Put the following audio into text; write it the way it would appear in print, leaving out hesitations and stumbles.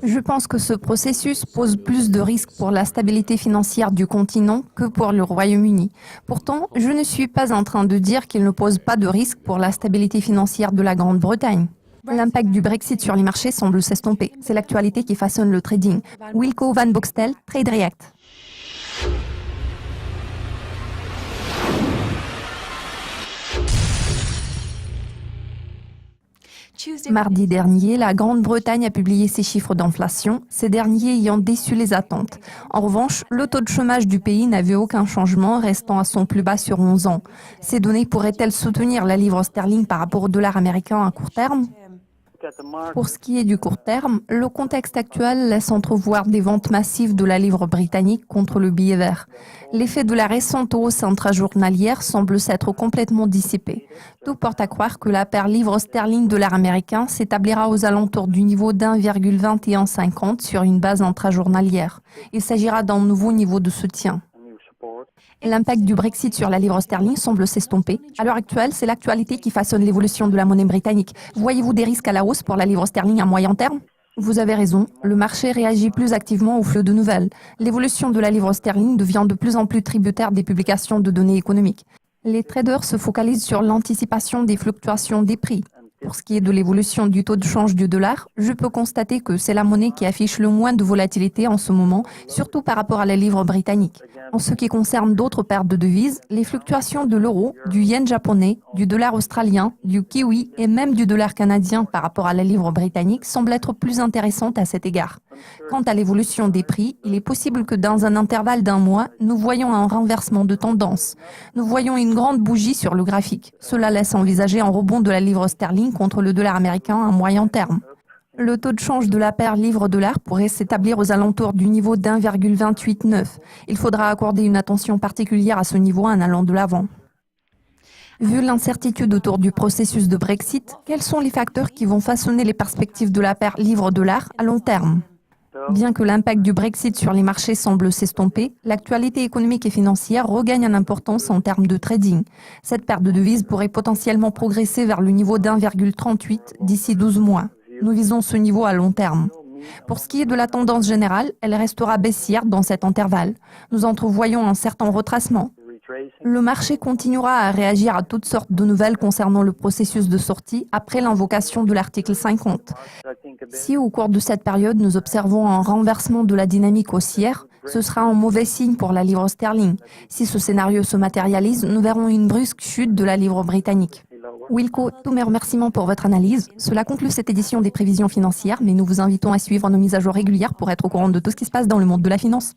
Je pense que ce processus pose plus de risques pour la stabilité financière du continent que pour le Royaume-Uni. Pourtant, je ne suis pas en train de dire qu'il ne pose pas de risque pour la stabilité financière de la Grande-Bretagne. L'impact du Brexit sur les marchés semble s'estomper. C'est l'actualité qui façonne le trading. Wilco van Boxtel, Trade React. Mardi dernier, la Grande-Bretagne a publié ses chiffres d'inflation, ces derniers ayant déçu les attentes. En revanche, le taux de chômage du pays n'avait aucun changement, restant à son plus bas sur 11 ans. Ces données pourraient-elles soutenir la livre sterling par rapport au dollar américain à court terme ? Pour ce qui est du court terme, le contexte actuel laisse entrevoir des ventes massives de la livre britannique contre le billet vert. L'effet de la récente hausse intrajournalière semble s'être complètement dissipé. Tout porte à croire que la paire livre sterling dollar américain s'établira aux alentours du niveau d'1,2150 sur une base intrajournalière. Il s'agira d'un nouveau niveau de soutien. L'impact du Brexit sur la livre sterling semble s'estomper. À l'heure actuelle, c'est l'actualité qui façonne l'évolution de la monnaie britannique. Voyez-vous des risques à la hausse pour la livre sterling à moyen terme ? Vous avez raison, le marché réagit plus activement au flot de nouvelles. L'évolution de la livre sterling devient de plus en plus tributaire des publications de données économiques. Les traders se focalisent sur l'anticipation des fluctuations des prix. Pour ce qui est de l'évolution du taux de change du dollar, je peux constater que c'est la monnaie qui affiche le moins de volatilité en ce moment, surtout par rapport à la livre britannique. En ce qui concerne d'autres paires de devises, les fluctuations de l'euro, du yen japonais, du dollar australien, du kiwi et même du dollar canadien par rapport à la livre britannique semblent être plus intéressantes à cet égard. Quant à l'évolution des prix, il est possible que dans un intervalle d'un mois, nous voyons un renversement de tendance. Nous voyons une grande bougie sur le graphique. Cela laisse envisager un rebond de la livre sterling contre le dollar américain à moyen terme. Le taux de change de la paire livre-dollar pourrait s'établir aux alentours du niveau d'1,289. Il faudra accorder une attention particulière à ce niveau en allant de l'avant. Vu l'incertitude autour du processus de Brexit, quels sont les facteurs qui vont façonner les perspectives de la paire livre-dollar à long terme ? Bien que l'impact du Brexit sur les marchés semble s'estomper, l'actualité économique et financière regagne en importance en termes de trading. Cette paire de devises pourrait potentiellement progresser vers le niveau d'1,38 d'ici 12 mois. Nous visons ce niveau à long terme. Pour ce qui est de la tendance générale, elle restera baissière dans cet intervalle. Nous entrevoyons un certain retracement. Le marché continuera à réagir à toutes sortes de nouvelles concernant le processus de sortie après l'invocation de l'article 50. Si au cours de cette période nous observons un renversement de la dynamique haussière, ce sera un mauvais signe pour la livre sterling. Si ce scénario se matérialise, nous verrons une brusque chute de la livre britannique. Wilco, tous mes remerciements pour votre analyse. Cela conclut cette édition des prévisions financières, mais nous vous invitons à suivre nos mises à jour régulières pour être au courant de tout ce qui se passe dans le monde de la finance.